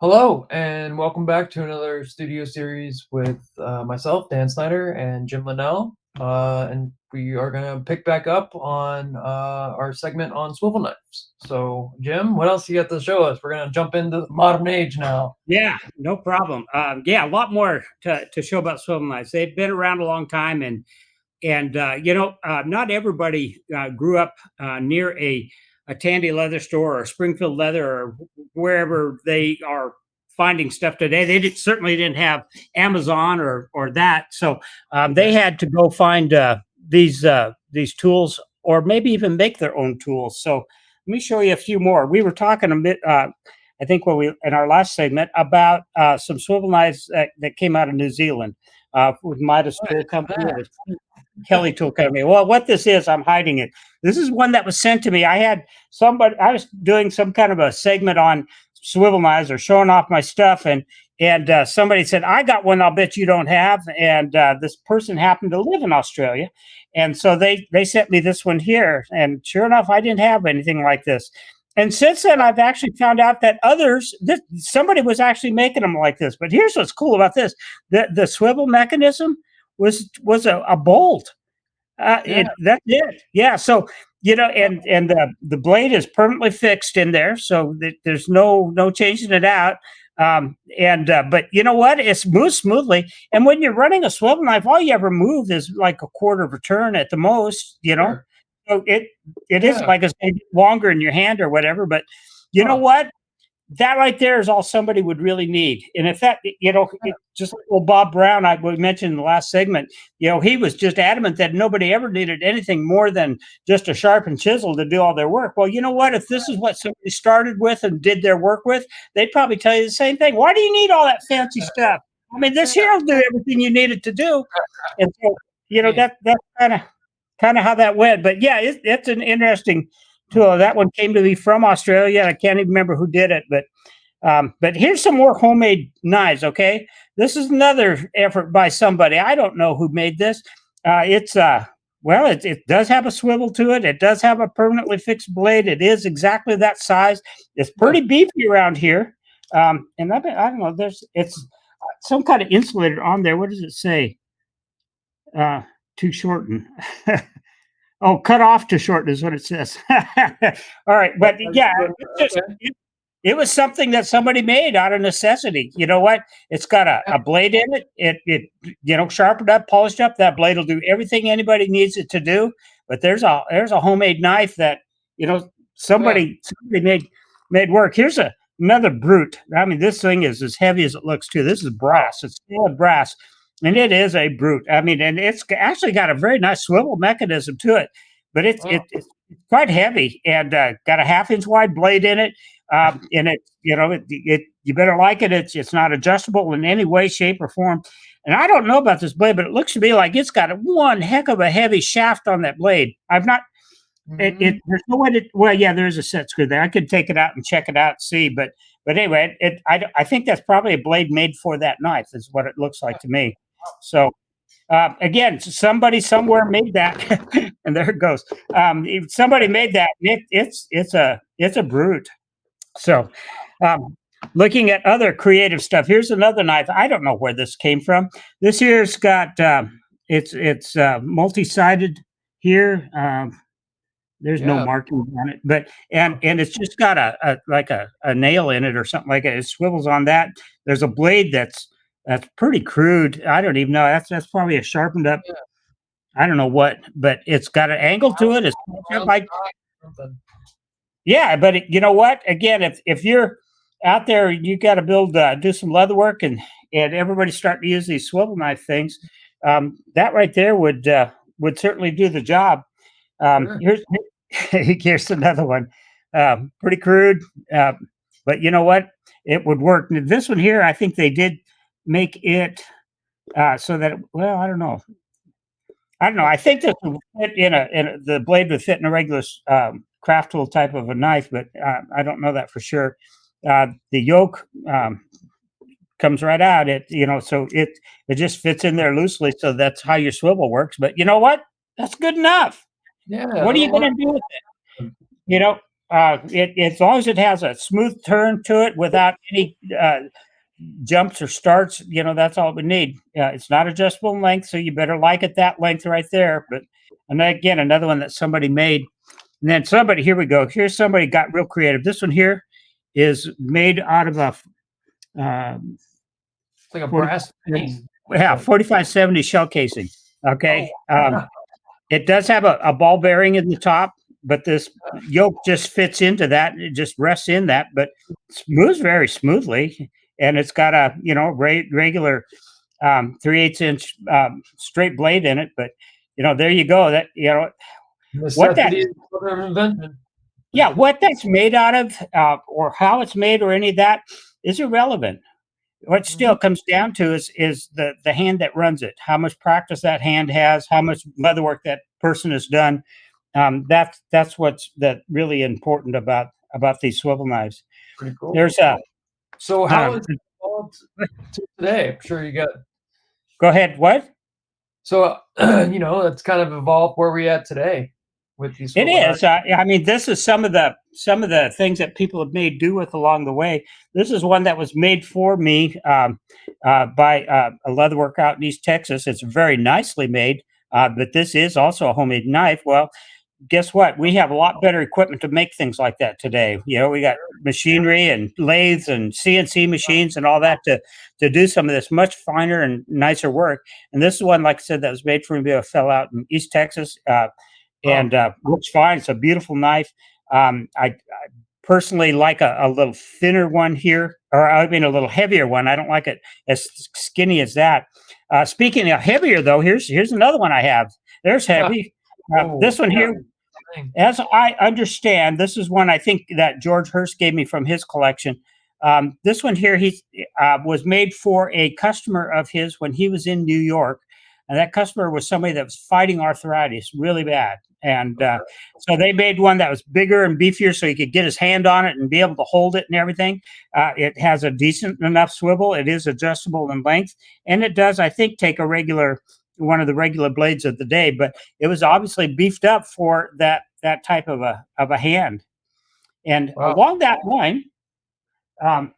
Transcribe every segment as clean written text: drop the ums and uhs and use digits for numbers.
Hello, and welcome back to another studio series with myself, Dan Snyder, and Jim Linnell. And we are going to pick back up on our segment on swivel knives. So, Jim, what else you got to show us? We're going to jump into the modern age now. Yeah, no problem. Yeah, a lot more to show about swivel knives. They've been around a long time, and not everybody grew up near a Tandy leather store or Springfield Leather or wherever they are finding stuff today. Certainly didn't have Amazon or that, so they had to go find these tools or maybe even make their own tools. So let me show you a few more. We were talking a bit. I think when we in our last segment about some swivel knives that came out of New Zealand with Midas Tool Company, or Kelly Tool Company. Well, what this is, I'm hiding it. This is one that was sent to me. I was doing some kind of a segment on swivel knives or showing off my stuff, and somebody said, "I got one. I'll bet you don't have." And this person happened to live in Australia, and so they sent me this one here. And sure enough, I didn't have anything like this. And since then, I've actually found out that somebody was actually making them like this. But here's what's cool about this: the swivel mechanism was a bolt. That's it. Yeah. So and the blade is permanently fixed in there, so there's no changing it out. But you know what? It moves smoothly. And when you're running a swivel knife, all you ever move is like a quarter of a turn at the most. Sure. So it is like it's longer in your hand or whatever. But you know what? That right there is all somebody would really need. And if that, just like old Bob Brown, we mentioned in the last segment, he was just adamant that nobody ever needed anything more than just a sharpened chisel to do all their work. Well, you know what? If this is what somebody started with and did their work with, they'd probably tell you the same thing. Why do you need all that fancy stuff? I mean, this here will do everything you need it to do. And so, that's kind of how that went. But yeah, it's an interesting tool. That one came to me from Australia. I can't even remember who did it, but here's some more homemade knives. Okay, this is another effort by somebody. I don't know who made this. It does have a swivel to it. It does have a permanently fixed blade. It is exactly that size. It's pretty beefy around here. And I don't know. It's some kind of insulator on there. What does it say? To shorten. Oh, cut off to shorten is what it says. All right. But yeah, it was something that somebody made out of necessity. You know what? It's got a blade in it. It sharpened up, polished up. That blade will do everything anybody needs it to do. But there's a homemade knife that, somebody made work. Here's another brute. I mean, this thing is as heavy as it looks too. This is brass. It's solid brass. And it is a brute. I mean, and it's actually got a very nice swivel mechanism to it, but it's quite heavy and got a 1/2 inch wide blade in it. And you better like it. It's not adjustable in any way, shape, or form. And I don't know about this blade, but it looks to me like it's got one heck of a heavy shaft on that blade. I've not. There's no way to. Well, yeah, there's a set screw there. I could take it out and check it out and see, but anyway, I think that's probably a blade made for that knife. Is what it looks like to me. So again, somebody somewhere made that, and there it goes. If somebody made that, it's a brute. So, looking at other creative stuff, here's another knife. I don't know where this came from. This here's got it's multi-sided here. There's no marking on it, but and it's just got a nail in it or something like it. It swivels on that. There's a blade that's pretty crude. I don't even know. That's probably a sharpened up. I don't know what, but it's got an angle to it. It's like, yeah, but you know what? Again, if you're out there, you got to do some leather work, and everybody's starting to use these swivel knife things. That right there would certainly do the job. Here's another one. Pretty crude, but you know what? It would work. This one here, I think they did make it so that I don't know. I think this would fit the blade would fit in a regular craft tool type of a knife, but I don't know that for sure. The yoke comes right out. So it just fits in there loosely. So that's how your swivel works. But you know what? That's good enough. Yeah. What are you going to do with it? As long as it has a smooth turn to it without any jumps or starts, that's all we need. It's not adjustable in length, so you better like it that length right there. But and again, another one that somebody made. And then somebody, here we go. Here's somebody got real creative. This one here is made out of a It's like a 40, brass thing. yeah, 4570 shell casing. Okay. Oh, It does have a ball bearing in the top, but this yoke just fits into that. It just rests in that, but moves very smoothly. And it's got a, regular 3/8 inch straight blade in it. But, there you go. That, what that, necessity is the mother of invention. yeah, what that's made out of or how it's made or any of that is irrelevant. What still comes down to is the hand that runs it, how much practice that hand has, how much leather work that person has done. That's what's that really important about these swivel knives. Pretty cool. There's a So how is it evolved to today? I'm sure you got. Go ahead. What? So it's kind of evolved where we at today with these. It is. I mean, this is some of the things that people have made do with along the way. This is one that was made for me by a leatherwork out in East Texas. It's very nicely made, but this is also a homemade knife. Well, guess what? We have a lot better equipment to make things like that today. We got machinery and lathes and CNC machines and all that to do some of this much finer and nicer work. And this is one, like I said, that was made for me. I fell out in East Texas. And looks fine. It's a beautiful knife. I personally like a little thinner one here, or I mean a little heavier one. I don't like it as skinny as that. Speaking of heavier, though, here's another one I have. There's heavy. This one here, as I understand, this is one I think that George Hurst gave me from his collection. This one here, he was made for a customer of his when he was in New York. And that customer was somebody that was fighting arthritis really bad. And so they made one that was bigger and beefier so he could get his hand on it and be able to hold it and everything. It has a decent enough swivel. It is adjustable in length. And it does, I think, take one of the regular blades of the day. But it was obviously beefed up for that type of a hand. And along that line, let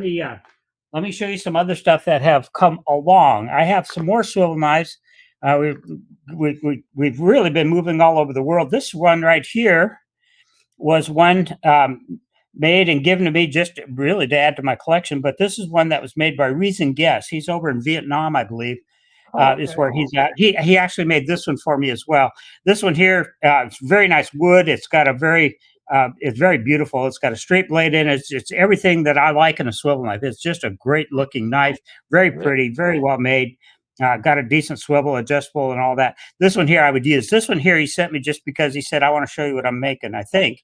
me show you some other stuff that have come along. I have some more swivel knives. We've really been moving all over the world. This one right here was one made and given to me just really to add to my collection. But this is one that was made by Reason Guess. He's over in Vietnam, I believe. Is where he's at. He actually made this one for me as well. This one here, it's very nice wood. It's got it's very beautiful. It's got a straight blade in it. It's everything that I like in a swivel knife. It's just a great looking knife. Very pretty, very well made. Got a decent swivel, adjustable, and all that. This one here I would use. This one here he sent me just because he said, I want to show you what I'm making, I think.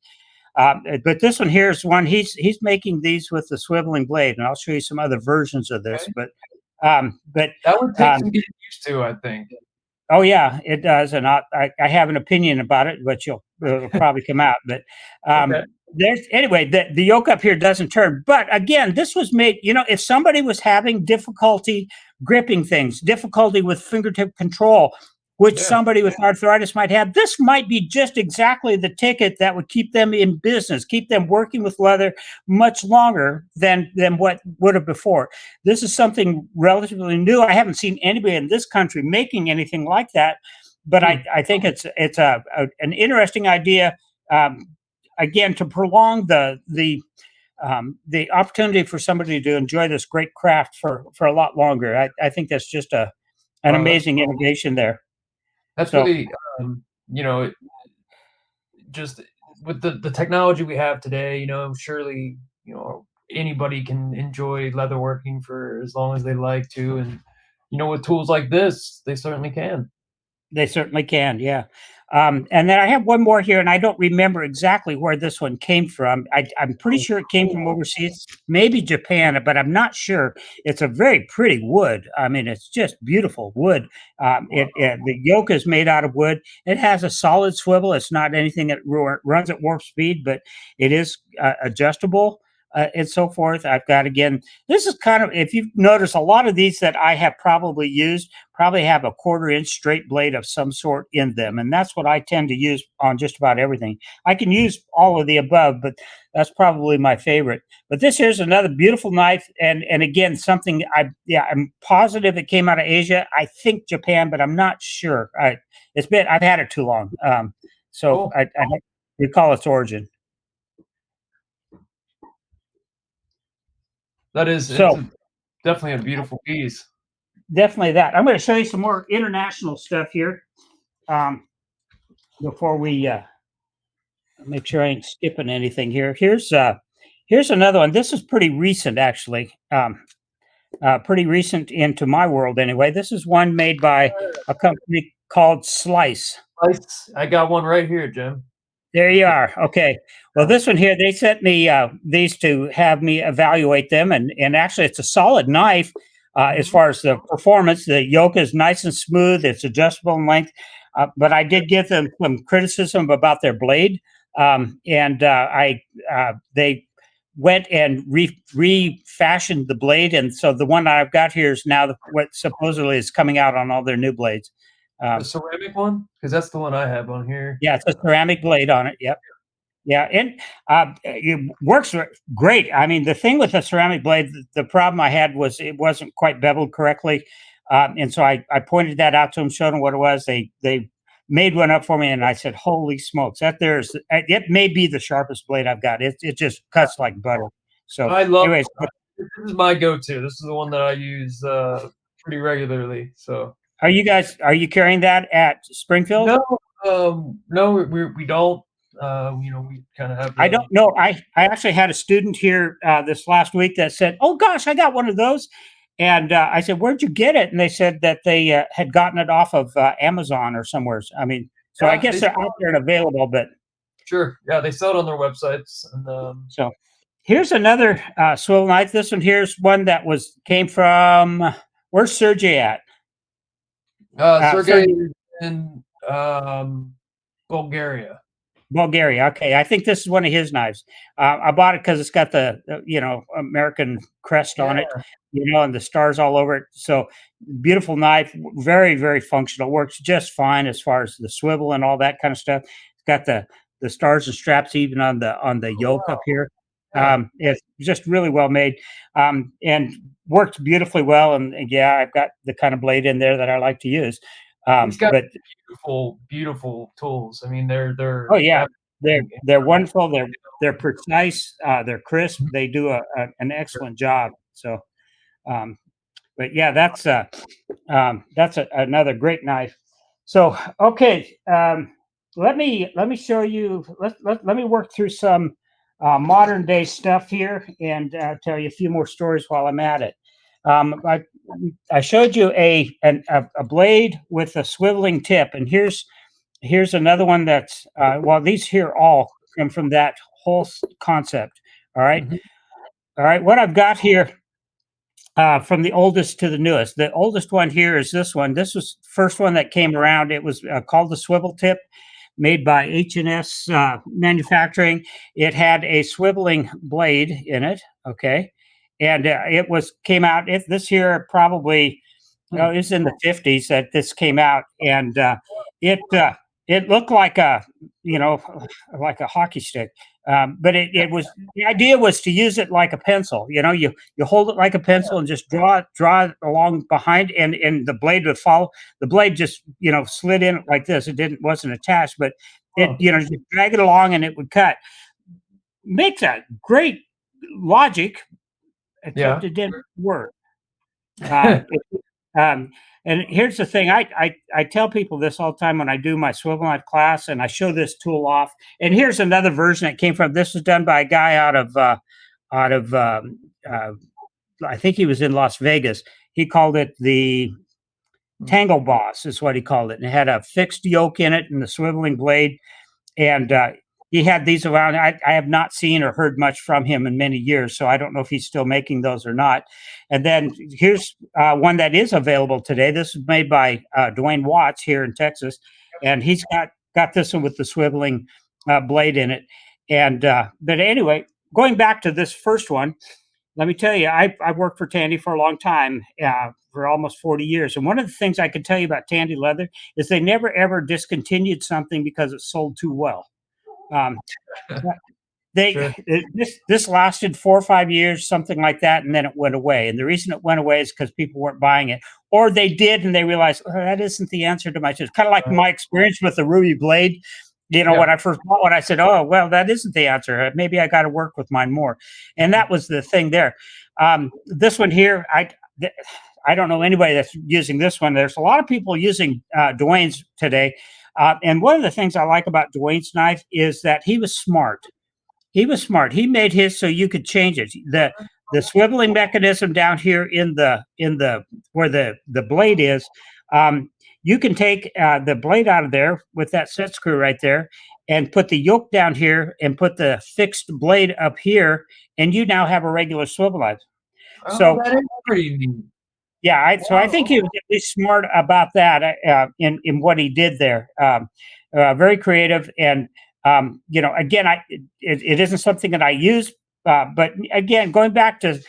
But this one here is one, he's making these with the swiveling blade, and I'll show you some other versions of this. Okay. But that would take some getting used to, I think. Oh yeah, it does, and I have an opinion about it, but it'll probably come out. But there's anyway, the yoke up here doesn't turn. But again, this was made. If somebody was having difficulty gripping things, difficulty with fingertip control, which somebody with arthritis might have, this might be just exactly the ticket that would keep them in business, keep them working with leather much longer than what would have before. This is something relatively new. I haven't seen anybody in this country making anything like that, but I think it's an interesting idea. Again, to prolong the opportunity for somebody to enjoy this great craft for a lot longer. I think that's just an amazing innovation there. That's really, just with the technology we have today, surely, anybody can enjoy leatherworking for as long as they like to. And, with tools like this, they certainly can. They certainly can, yeah. And then I have one more here, and I don't remember exactly where this one came from. I'm pretty sure it came from overseas, maybe Japan, but I'm not sure. It's a very pretty wood. I mean, it's just beautiful wood. The yoke is made out of wood. It has a solid swivel. It's not anything that runs at warp speed, but it is adjustable. and so forth. I've got, again, this is kind of, if you've noticed, a lot of these that I have probably used probably have a 1/4 inch straight blade of some sort in them. And that's what I tend to use on just about everything. I can use all of the above, but that's probably my favorite. But this here's another beautiful knife. And again, something I'm positive it came out of Asia. I think Japan, but I'm not sure. I've had it too long. So Cool. I don't recall its origin. That is, So definitely a beautiful piece. definitely that. I'm going to show you some more international stuff here before we make sure I ain't skipping anything here. Here's another one. This is pretty recent, actually. Pretty recent into my world, anyway. This is one made by a company called Slice. I got one right here, Jim. There you are. Okay. Well, this one here, they sent me these to have me evaluate them, and actually, it's a solid knife as far as the performance. The yoke is nice and smooth. It's adjustable in length, but I did give them some criticism about their blade, and they went and refashioned the blade, and so the one I've got here is now what supposedly is coming out on all their new blades. The ceramic one, because that's the one I have on here. Yeah, it's a ceramic blade on it. Yep. Yeah, and it works great. I mean, the thing with the ceramic blade, the problem I had was it wasn't quite beveled correctly, and so I pointed that out to them, showed them what it was. They made one up for me, and I said, "Holy smokes! It may be the sharpest blade I've got. It just cuts like butter." So, I love. anyways, This is my go-to. This is the one that I use pretty regularly. So, are you carrying that at Springfield? No, we don't. We kind of have. I don't know. I actually had a student here this last week that said, "Oh gosh, I got one of those," and I said, "Where'd you get it?" And they said that they had gotten it off of Amazon or somewhere. I mean, so I guess they're out there and available. But sure, yeah, they sell it on their websites. And so here's another swivel knife. This one here's one that came from where's Sergey at? Sergey is in Bulgaria. Bulgaria. Okay, I think this is one of his knives. I bought it because it's got the American crest on it, and the stars all over it. So beautiful knife, very very functional. Works just fine as far as the swivel and all that kind of stuff. It's got the stars and straps even on the yoke up here. It's just really well made, and works beautifully well. And yeah, I've got the kind of blade in there that I like to use. He's got but beautiful tools. I mean, they're oh yeah, they're wonderful. They're precise. They're crisp. They do an excellent job. So, but yeah, that's another great knife. So okay, let me show you. Let me work through some modern day stuff here and tell you a few more stories while I'm at it. I showed you a blade with a swiveling tip, and here's another one that's these here all come from that whole concept. All right. Mm-hmm. All right, what I've got here from the oldest to the newest. The oldest one here is this one. This was the first one that came around. It was called the Swivel Tip, made by H&S Manufacturing. It had a swiveling blade in it. Okay. And came out. This here probably it was in the 50s that this came out, and it looked like like a hockey stick, but it was the idea was to use it like a pencil. You hold it like a pencil and just draw it along behind, and the blade would follow. The blade just slid in like this. Wasn't attached, but it just drag it along and it would cut. Makes a great logic. Except it didn't work. And here's the thing: I tell people this all the time when I do my swivel knife class, and I show this tool off. And here's another version that came from. This was done by a guy out of I think he was in Las Vegas. He called it the Tangle Boss, is what he called it, and it had a fixed yoke in it and the swiveling blade. And he had these around. I have not seen or heard much from him in many years, so I don't know if he's still making those or not. And then here's one that is available today. This is made by Duane Watts here in Texas, and he's got this one with the swiveling blade in it. And but anyway, going back to this first one, let me tell you, I worked for Tandy for a long time, for almost 40 years. And one of the things I can tell you about Tandy Leather is they never ever discontinued something because it sold too well. Um, Sure. this lasted 4 or 5 years, something like that, and then it went away. And the reason it went away is because people weren't buying it, or they did and they realized, oh, that isn't the answer to my. It's kind of like my experience with the Ruby Blade. You know, Yeah. when I first bought one, I said, "Oh, well, that isn't the answer. Maybe I got to work with mine more." And that was the thing there. This one here, I don't know anybody that's using this one. There's a lot of people using Duane's today. And one of the things I like about Duane's knife is that he was smart. He was smart. He made his so you could change it. The swiveling mechanism down here in the where the blade is, you can take the blade out of there with that set screw right there, and put the yoke down here, and put the fixed blade up here, and you now have a regular swivel knife. Oh, So that is pretty neat. yeah, so I think he was at least smart about that in what he did there. Very creative, and again, it isn't something that I use, but again, going back to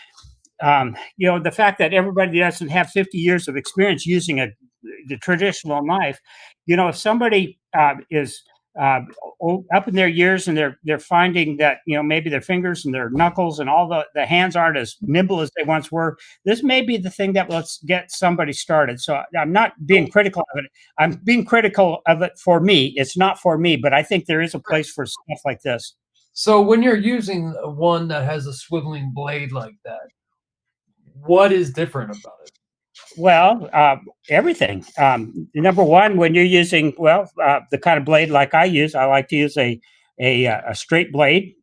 the fact that everybody doesn't have 50 years of experience using the traditional knife. If somebody is up in their years and they're finding that maybe their fingers and their knuckles and all the hands aren't as nimble as they once were, this may be the thing that lets get somebody started. So I'm not being critical of it. I'm being critical of it for me. It's not for me, but I think there is a place for stuff like this. So when you're using one that has a swiveling blade like that, what is different about it? Well, everything. Number one, when you're using the kind of blade like I use, I like to use a straight blade.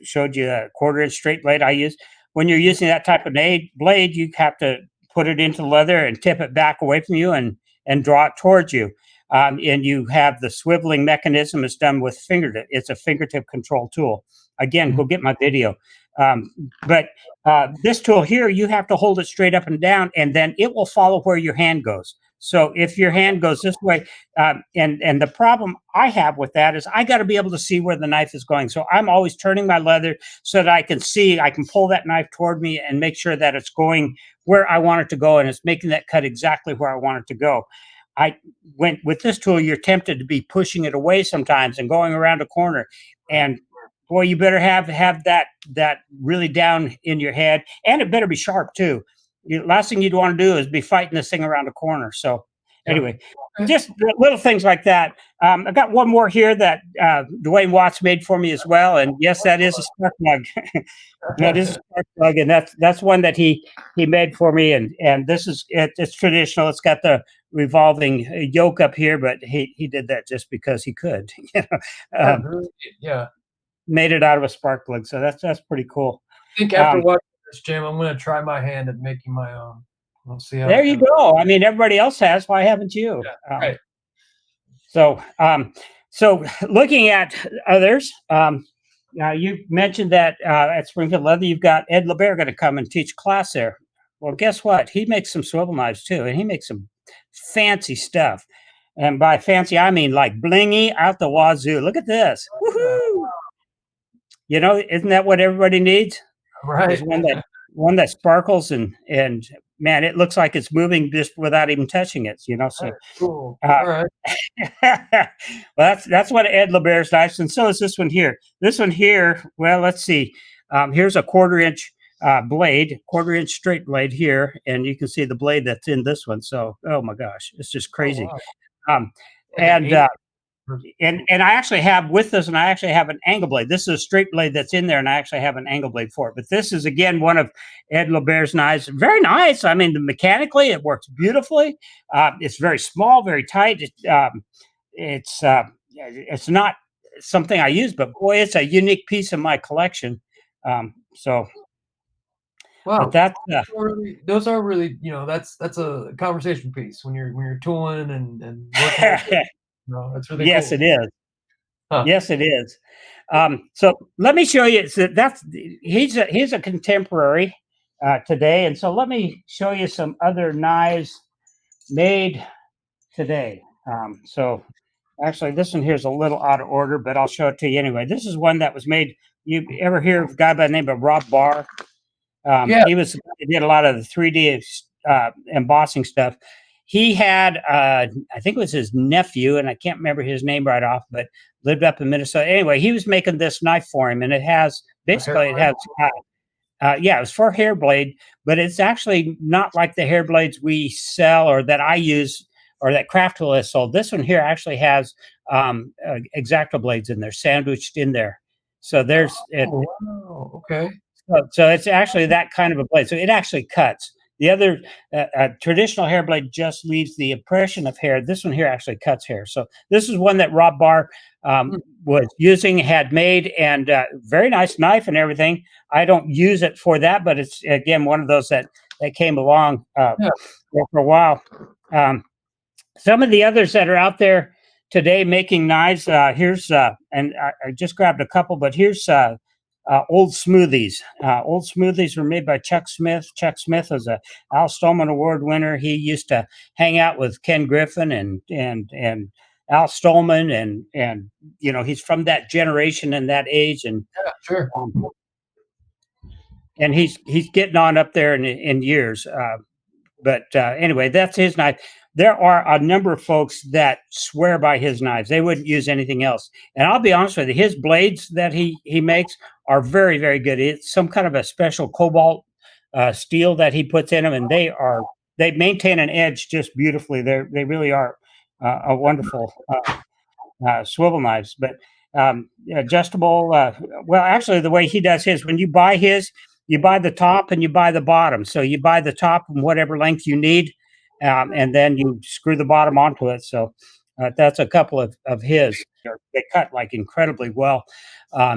Showed you a 1/4 inch straight blade I use. When you're using that type of blade, you have to put it into leather and tip it back away from you and draw it towards you. And you have the swiveling mechanism is done with fingertip. It's a fingertip control tool. Again, go get my video. But this tool here, you have to hold it straight up and down, and then it will follow where your hand goes. So if your hand goes this way, and the problem I have with that is I got to be able to see where the knife is going. So I'm always turning my leather so that I can pull that knife toward me and make sure that it's going where I want it to go, and it's making that cut exactly where I want it to go. I went with this tool, you're tempted to be pushing it away sometimes and going around a corner. And boy, you better have that really down in your head, and it better be sharp too. Last thing you'd want to do is be fighting this thing around a corner. So anyway, just little things like that. I got one more here that Duane Watts made for me as well, and yes, that is a spark plug. That is a spark plug, and that's one that he made for me, and this is it's traditional. It's got the revolving yoke up here, but he did that just because he could. Yeah. Made it out of a spark plug, so that's pretty cool. I think after watching this, Jim, I'm going to try my hand at making my own. We'll see how. There you go. I mean, everybody else has. Why haven't you? Yeah, right. So looking at others, you mentioned that at Springfield Leather, you've got Ed LaBarre going to come and teach class there. Well, guess what? He makes some swivel knives too, and he makes some fancy stuff. And by fancy, I mean like blingy out the wazoo. Look at this. Woohoo! Isn't that what everybody needs? Right. Is one that sparkles and man, it looks like it's moving just without even touching it. So cool. All right. Well, that's what Ed LaBarre's knives, and so is this one here. This one here. Well, let's see. Here's a 1/4 inch blade, 1/4 inch straight blade here, and you can see the blade that's in this one. So, oh my gosh, it's just crazy. Oh, wow. And I actually have with this, and I actually have an angle blade. This is a straight blade that's in there, and I actually have an angle blade for it. But this is again one of Ed LaBarre's knives. Very nice. I mean, mechanically, it works beautifully. It's very small, very tight. It's not something I use, but boy, it's a unique piece of my collection. Wow, that's those are really that's a conversation piece when you're tooling and working. No, that's really yes, cool. It is. Huh. Yes, it is. So let me show you. So he's a contemporary today, and so let me show you some other knives made today. So actually, this one here is a little out of order, but I'll show it to you anyway. This is one that was made You ever hear of a guy by the name of Robb Barr? Yeah. He did a lot of the 3D embossing stuff. He had, I think it was his nephew, and I can't remember his name right off, but lived up in Minnesota. Anyway, he was making this knife for him, and it has basically it has. Yeah, it was for hair blade, but it's actually not like the hair blades we sell or that I use or that Craft Tool has sold. This one here actually has X-Acto blades in there, sandwiched in there. So there's it. Oh, wow. Okay. So it's actually that kind of a blade. So it actually cuts. The other traditional hair blade just leaves the impression of hair. This one here actually cuts hair. So this is one that Robb Barr was using, had made, and very nice knife and everything. I don't use it for that, but it's, again, one of those that came along for a while. Some of the others that are out there today making knives, here's, and I just grabbed a couple, but here's Old Smoothies. Old Smoothies were made by Chuck Smith. Chuck Smith was a Al Stolman Award winner. He used to hang out with Ken Griffin and Al Stolman, and you know, he's from that generation and that age, and Yeah, sure. And he's getting on up there in years. But anyway, that's his knife. There are a number of folks that swear by his knives. They wouldn't use anything else. And I'll be honest with you, his blades that he makes are very, very good. It's some kind of a special cobalt steel that he puts in them, and they maintain an edge just beautifully. They really are a wonderful swivel knives. But adjustable. Well, actually, the way he does his, when you buy his, you buy the top and you buy the bottom. So you buy the top in whatever length you need, and then you screw the bottom onto it. So that's a couple of his. They cut like incredibly well.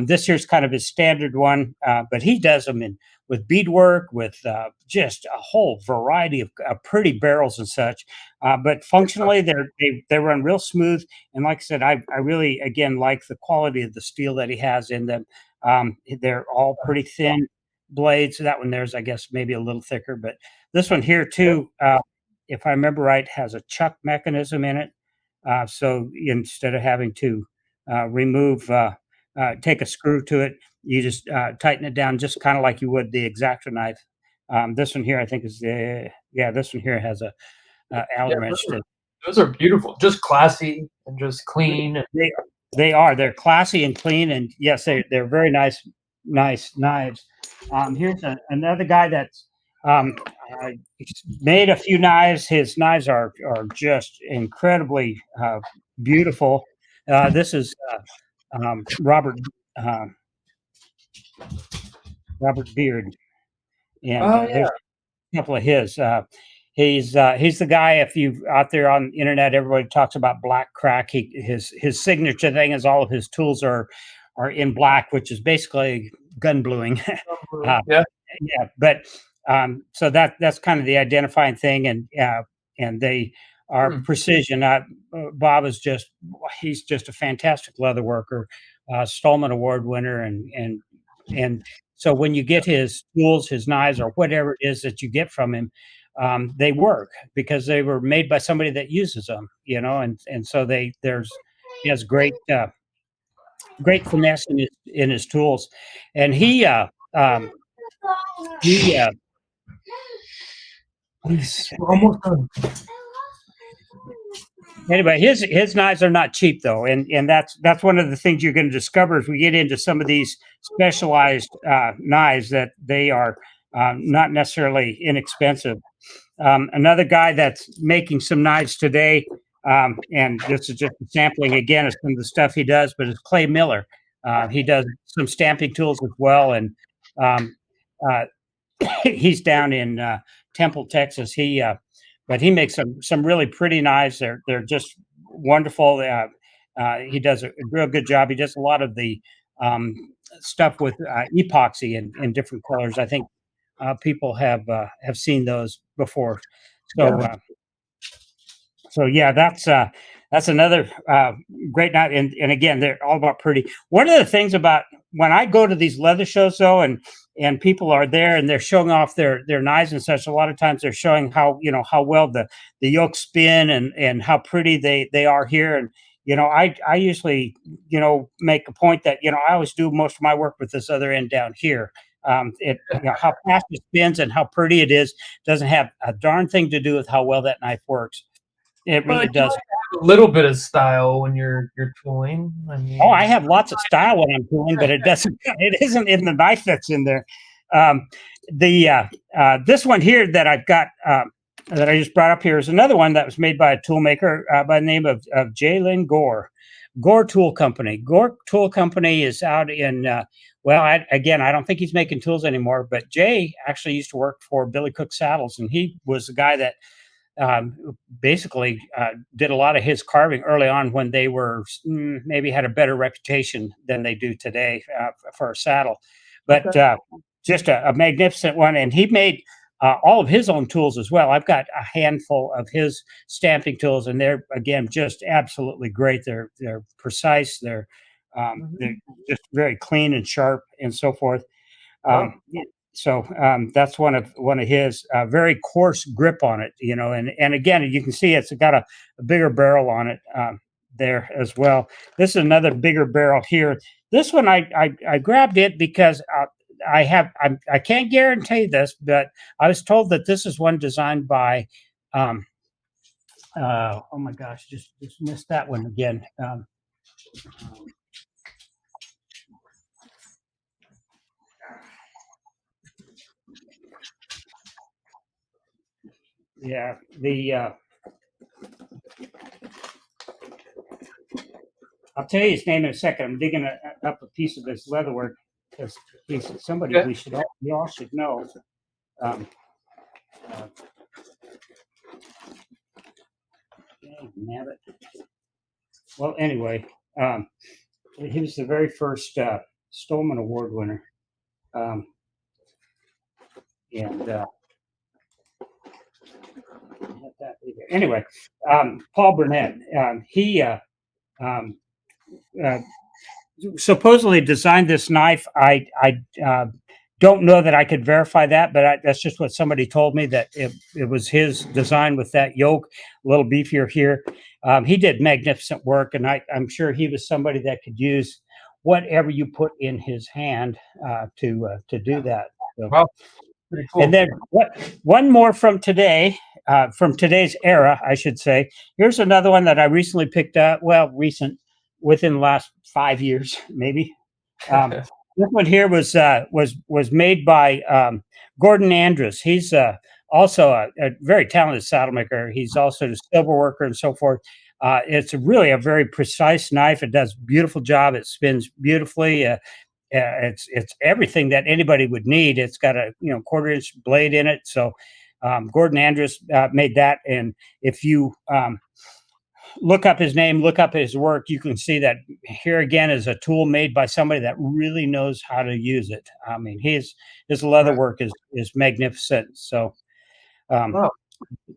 This here's kind of his standard one, but he does them with beadwork, with just a whole variety of pretty barrels and such. But functionally, they run real smooth. And like I said, I really, again, like the quality of the steel that he has in them. They're all pretty thin blades. That one there's, I guess, maybe a little thicker, but this one here too, if I remember right, has a chuck mechanism in it. So instead of having to take a screw to it, you just tighten it down just kind of like you would the X-Acto knife. This one here, I think is this one here has a Allen wrench. Those are beautiful, just classy and just clean. They're classy and clean, and yes, they're very nice knives. Here's another guy that's made a few knives. His knives are just incredibly beautiful. This is Robert Beard, and there's a couple of his. He's the guy. If you out there on the internet, everybody talks about black crack. His signature thing is all of his tools are in black, which is basically gun bluing. But so that's kind of the identifying thing, and they are precision. Bob is he's just a fantastic leather worker, Stolman Award winner, and so when you get his tools, his knives, or whatever it is that you get from him, they work because they were made by somebody that uses them, you know, and so he has great finesse in his tools, and we're almost done. Anyway, his knives are not cheap though, and that's one of the things you're going to discover as we get into some of these specialized knives, that they are not necessarily inexpensive. Another guy that's making some knives today, and this is just a sampling again of some of the stuff he does, but it's Clay Miller. He does some stamping tools as well, and he's down in Temple, Texas. But he makes some really pretty knives. They're just wonderful. He does a real good job. He does a lot of the stuff with epoxy in different colors. I think people have seen those before. So yeah, that's another great knife. And again, they're all about pretty. One of the things about when I go to these leather shows though, and people are there and they're showing off their knives and such, a lot of times they're showing how well the yokes spin and how pretty they are here. And I usually, make a point that, I always do most of my work with this other end down here. How fast it spins and how pretty it is doesn't have a darn thing to do with how well that knife works. It But really you doesn't. have a little bit of style when you're tooling. I Oh, I mean, have lots of style when I'm tooling, but it doesn't. It isn't in the knife that's in there. This one here that I've got that I just brought up here is another one that was made by a tool maker by the name of Lynn Gore. Gore Tool Company. Gore Tool Company is out in. I don't think he's making tools anymore. But Jay actually used to work for Billy Cook Saddles, and he was the guy that basically did a lot of his carving early on when they were maybe had a better reputation than they do today for a saddle. But just a magnificent one. And he made all of his own tools as well. I've got a handful of his stamping tools, and they're, again, just absolutely great. They're precise. They're just very clean and sharp and so forth. So that's one of his very coarse grip on it, and again, you can see it's got a bigger barrel on it there as well. This is another bigger barrel here. This one I grabbed it because I can't guarantee this, but I was told that this is one designed by oh my gosh, just missed that one again. Yeah, I'll tell you his name in a second. I'm digging up a piece of his leatherwork because he's somebody we all should know. Well, anyway, he was the very first Stolman Award winner, anyway, Paul Burnett. He supposedly designed this knife. I don't know that I could verify that, but that's just what somebody told me, that it was his design with that yoke, a little beefier here. He did magnificent work, and I'm sure he was somebody that could use whatever you put in his hand to do that. So. Wow, pretty cool. And then one more from today, from today's era, I should say. Here's another one that I recently picked up. Well, within the last 5 years, maybe. This one here was made by Gordon Andrus. He's also a very talented saddle maker. He's also a silver worker and so forth. It's really a very precise knife. It does a beautiful job. It spins beautifully. It's everything that anybody would need. It's got a 1/4-inch blade in it. So Gordon Andrus made that, and if you look up his name, look up his work, you can see that here again is a tool made by somebody that really knows how to use it. I mean, his leather work is magnificent. So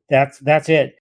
that's it.